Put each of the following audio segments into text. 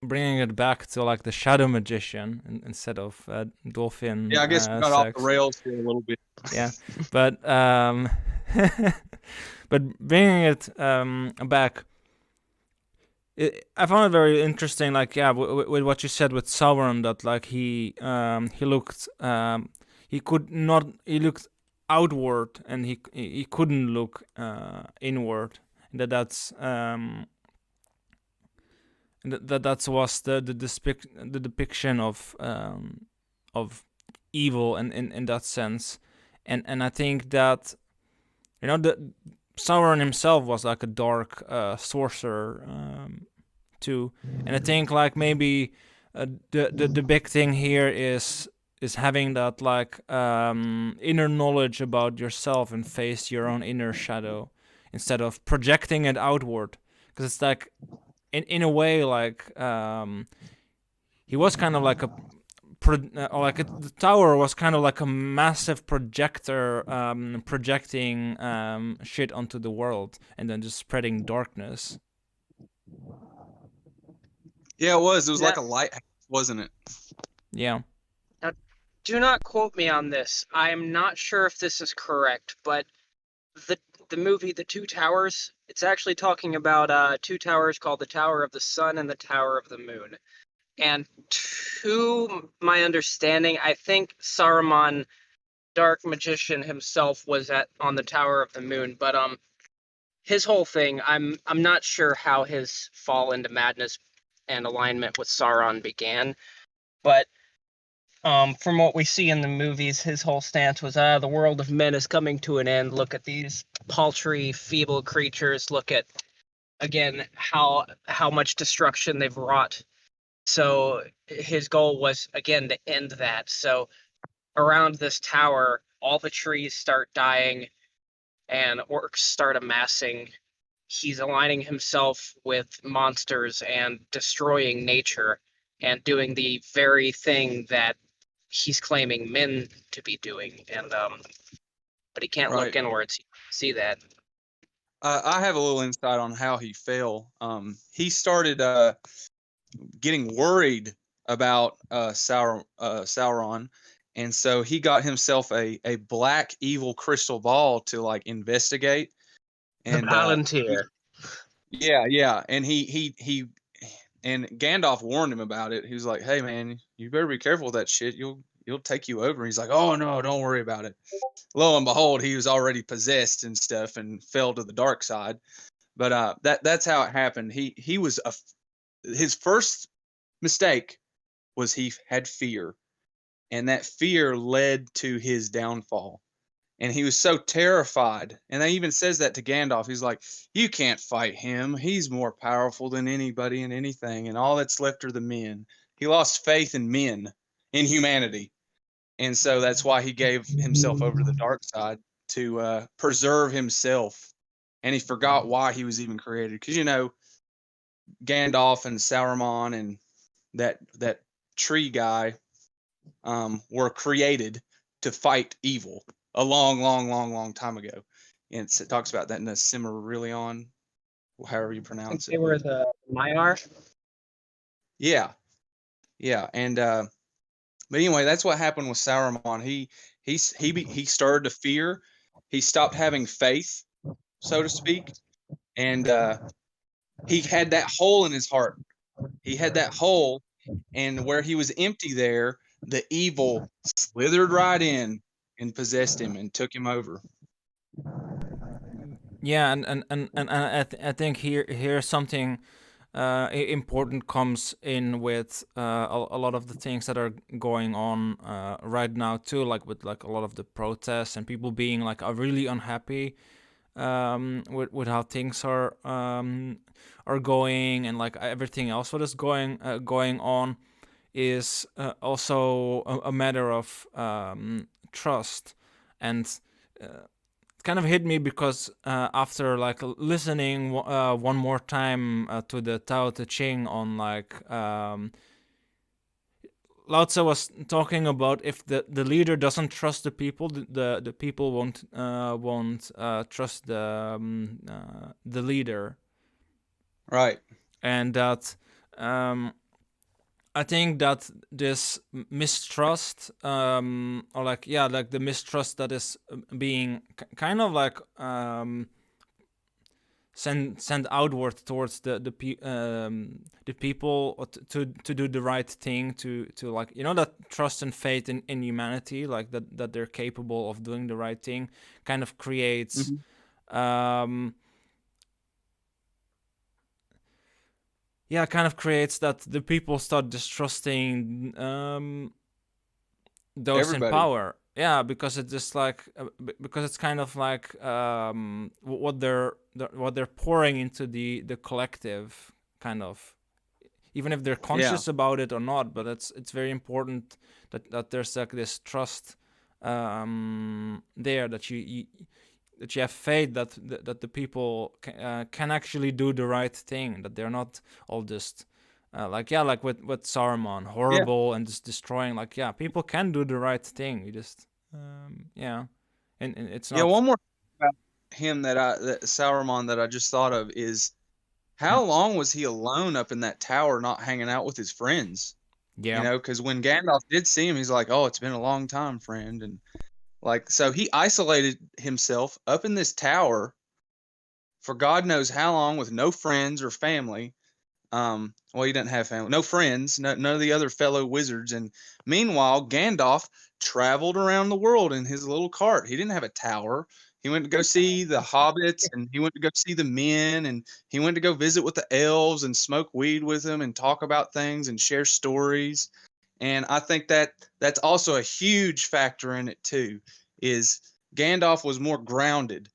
bringing it back to like the shadow magician instead of dolphin Yeah, I guess we got off the sex. rails here a little bit. Yeah, but but bringing it back, I found it very interesting. Like, yeah, with what you said with Sauron, that like he looked he could not he looked outward and he couldn't look inward. That's that was the depiction of evil in that sense, and I think that the Sauron himself was like a dark sorcerer too, and I think like maybe the big thing here is having that like inner knowledge about yourself and face your own inner shadow instead of projecting it outward, because it's like in a way like he was kind of like the tower was kind of like a massive projector projecting shit onto the world and then just spreading darkness. Yeah, it was. It was Now, like a lighthouse, wasn't it? Yeah. now, do not quote me on this. I am not sure if this is correct, but the the movie The Two Towers, it's actually talking about two towers called the Tower of the Sun and the Tower of the Moon. And to my understanding, I think Saruman, Dark Magician himself, was at on the Tower of the Moon. But his whole thing, I'm not sure how his fall into madness and alignment with Sauron began. But from what we see in the movies, his whole stance was, the world of men is coming to an end. Look at these paltry, feeble creatures. Look at, again, how much destruction they've wrought. So his goal was, again, to end that. So around this tower, all the trees start dying and orcs start amassing. He's aligning himself with monsters and destroying nature and doing the very thing that he's claiming men to be doing. And but he can't look Right. inwards. See that. I have a little insight on how he fell. He started getting worried about Sauron, and so he got himself a black evil crystal ball to like investigate. The And Palantir. yeah, and he and Gandalf warned him about it. He was like, "Hey man, you better be careful with that shit. You'll take you over." He's like, "Oh no, don't worry about it." Lo and behold, he was already possessed and stuff and fell to the dark side. But that's how it happened. He was his first mistake was he had fear, and that fear led to his downfall. And he was so terrified, and he even says that to Gandalf. He's like, "You can't fight him. He's more powerful than anybody and anything, and all that's left are the men." He lost faith in men, in humanity, and so that's why he gave himself over to the dark side to preserve himself. And he forgot why he was even created, because Gandalf and Saruman and that tree guy were created to fight evil a long time ago. And it talks about that in the Silmarillion, however you pronounce They it. were the Maiar. Yeah, yeah, and but anyway, that's what happened with Saruman. He started to fear. He stopped having faith, so to speak, and he had that hole in his heart. He had that hole, and where he was empty there, the evil slithered right in and possessed him and took him over. Yeah, and I think here's something important comes in with a lot of the things that are going on right now too, like with like a lot of the protests and people being like are really unhappy with how things are going, and like everything else what is going on is also a matter of trust. And it kind of hit me because after like listening one more time to the Tao Te Ching on like Lao Tzu was talking about if the leader doesn't trust the people, the people won't trust the leader, Right. and that um, I think that this mistrust, or like like the mistrust that is being kind of like send outward towards the people, or to do the right thing, to like, that trust and faith in humanity, like that they're capable of doing the right thing, kind of creates um kind of creates that the people start distrusting those in Everybody. power. Yeah, because it's just like because it's kind of like what they're pouring into the collective, kind of, even if they're Yeah. conscious about it or not. But it's very important that there's like this trust there, that you have faith that the people can actually do the right thing, that they're not all just like with Saruman, Yeah. horrible and just destroying. Like, people can do the right thing. You just and it's Yeah. not. One more thing about him that Sauron that I just thought of is Hmm. how long was he alone up in that tower, not hanging out with his friends? Yeah. Because when Gandalf did see him, he's like, "Oh, it's been a long time, friend," and like so he isolated himself up in this tower for God knows how long with no friends or family. Well, he didn't have family, no friends, none of the other fellow wizards. And meanwhile, Gandalf traveled around the world in his little cart. He didn't have a tower. He went to go see the hobbits, and he went to go see the men, and he went to go visit with the elves and smoke weed with them and talk about things and share stories. And I think that that's also a huge factor in it too. Is Gandalf was more grounded,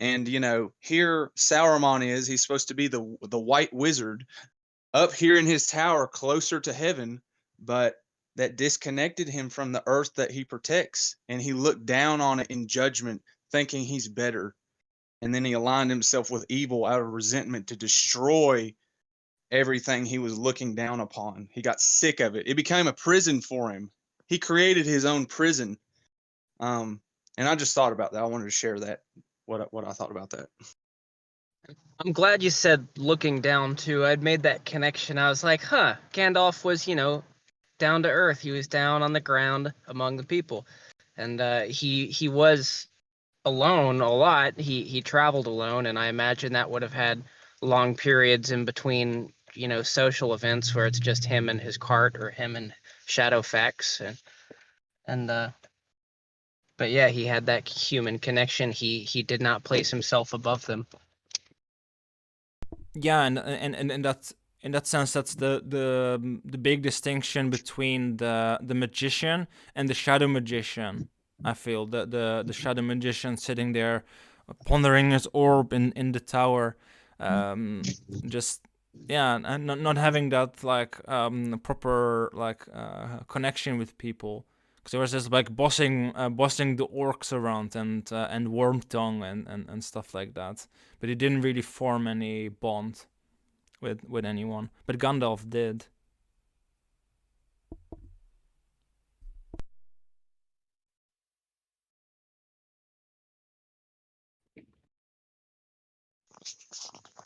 and here Sauron is. He's supposed to be the white wizard up here in his tower closer to heaven, but that disconnected him from the earth that he protects. And he looked down on it in judgment, thinking he's better. And then he aligned himself with evil out of resentment to destroy everything he was looking down upon. He got sick of it. It became a prison for him. He created his own prison. Um, and I just thought about that. I wanted to share that, what I thought about that. I'm glad you said looking down too. I'd made that connection. I was like, huh, Gandalf was, down to earth. He was down on the ground among the people. And he was alone a lot. He traveled alone, and I imagine that would have had long periods in between, social events where it's just him and his cart or him and Shadowfax and but yeah, he had that human connection. He did not place himself above them. Yeah, and in that sense, that's the big distinction between the magician and the shadow magician. I feel the shadow magician sitting there pondering his orb in the tower, um just and not having that like proper like connection with people, because he was just like bossing the orcs around, and worm tongue and stuff like that, but he didn't really form any bond with anyone. But Gandalf did.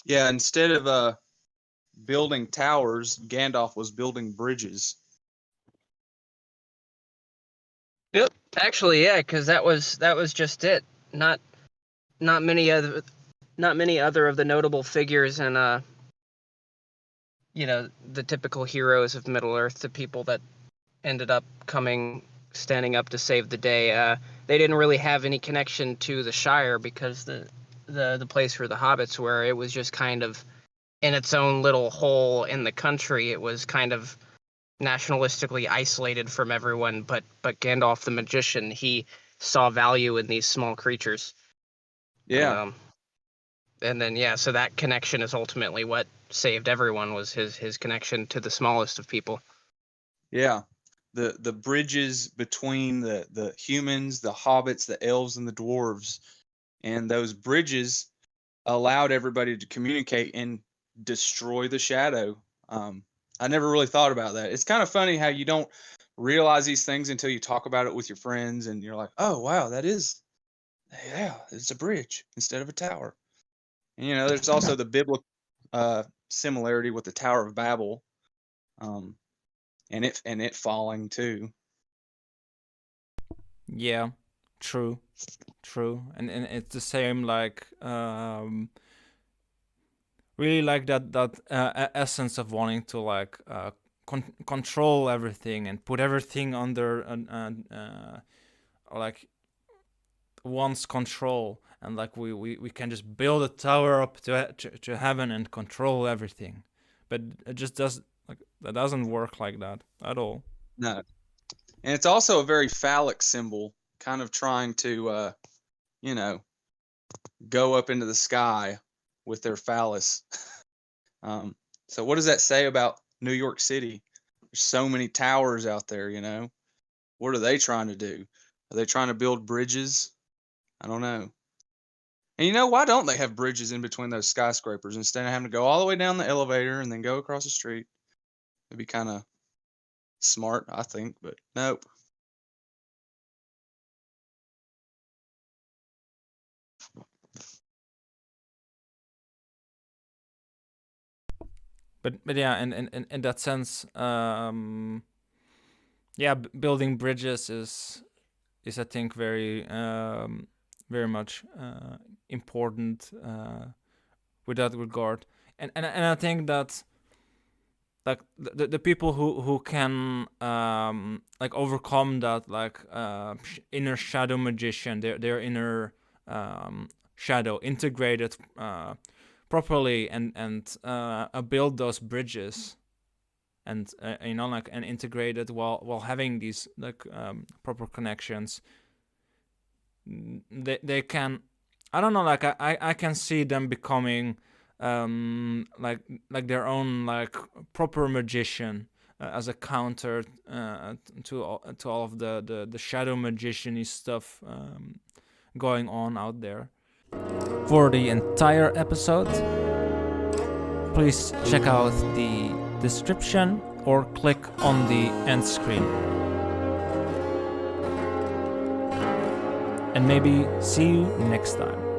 Yeah, instead of building towers, Gandalf was building bridges. Yep. Actually, yeah, because that was just it. Not not many other not many other of the notable figures in the typical heroes of Middle Earth, the people that ended up standing up to save the day. They didn't really have any connection to the Shire, because the place for the hobbits where it was just kind of in its own little hole in the country. It was kind of nationalistically isolated from everyone. But Gandalf the magician, he saw value in these small creatures, and Yeah, then yeah, so that connection is ultimately what saved everyone, was his connection to the smallest of people. yeah. The bridges between the humans, the hobbits, the elves, and the dwarves, and those bridges allowed everybody to communicate and destroy the shadow. I never really thought about that. It's kind of funny how you don't realize these things until you talk about it with your friends, and you're like, "Oh wow, that is, yeah, it's a bridge instead of a tower." And there's also the biblical similarity with the Tower of Babel. Um, and it falling too. Yeah, true, and it's the same like really like that essence of wanting to like control everything and put everything under like one's control, and like we can just build a tower up to heaven and control everything, but it just does like that doesn't work like that at all. No, and it's also a very phallic symbol, kind of trying to you know, go up into the sky with their phallus. So what does that say about New York City? There's so many towers out there, you know. What are they trying to do? Are they trying to build bridges? I don't know. And you know, why don't they have bridges in between those skyscrapers instead of having to go all the way down the elevator and then go across the street? It'd be kind of smart, I think, but nope. But yeah, in that sense, yeah, building bridges is I think very much important with that regard, and I think that like the people who can like overcome that like inner shadow magician, their inner shadow, integrated properly and build those bridges and you know like and integrate it while having these like proper connections. They can, I don't know, like I can see them becoming like their own like proper magician as a counter to all of the shadow magician-y stuff going on out there. For the entire episode, please check out the description or click on the end screen. And maybe see you next time.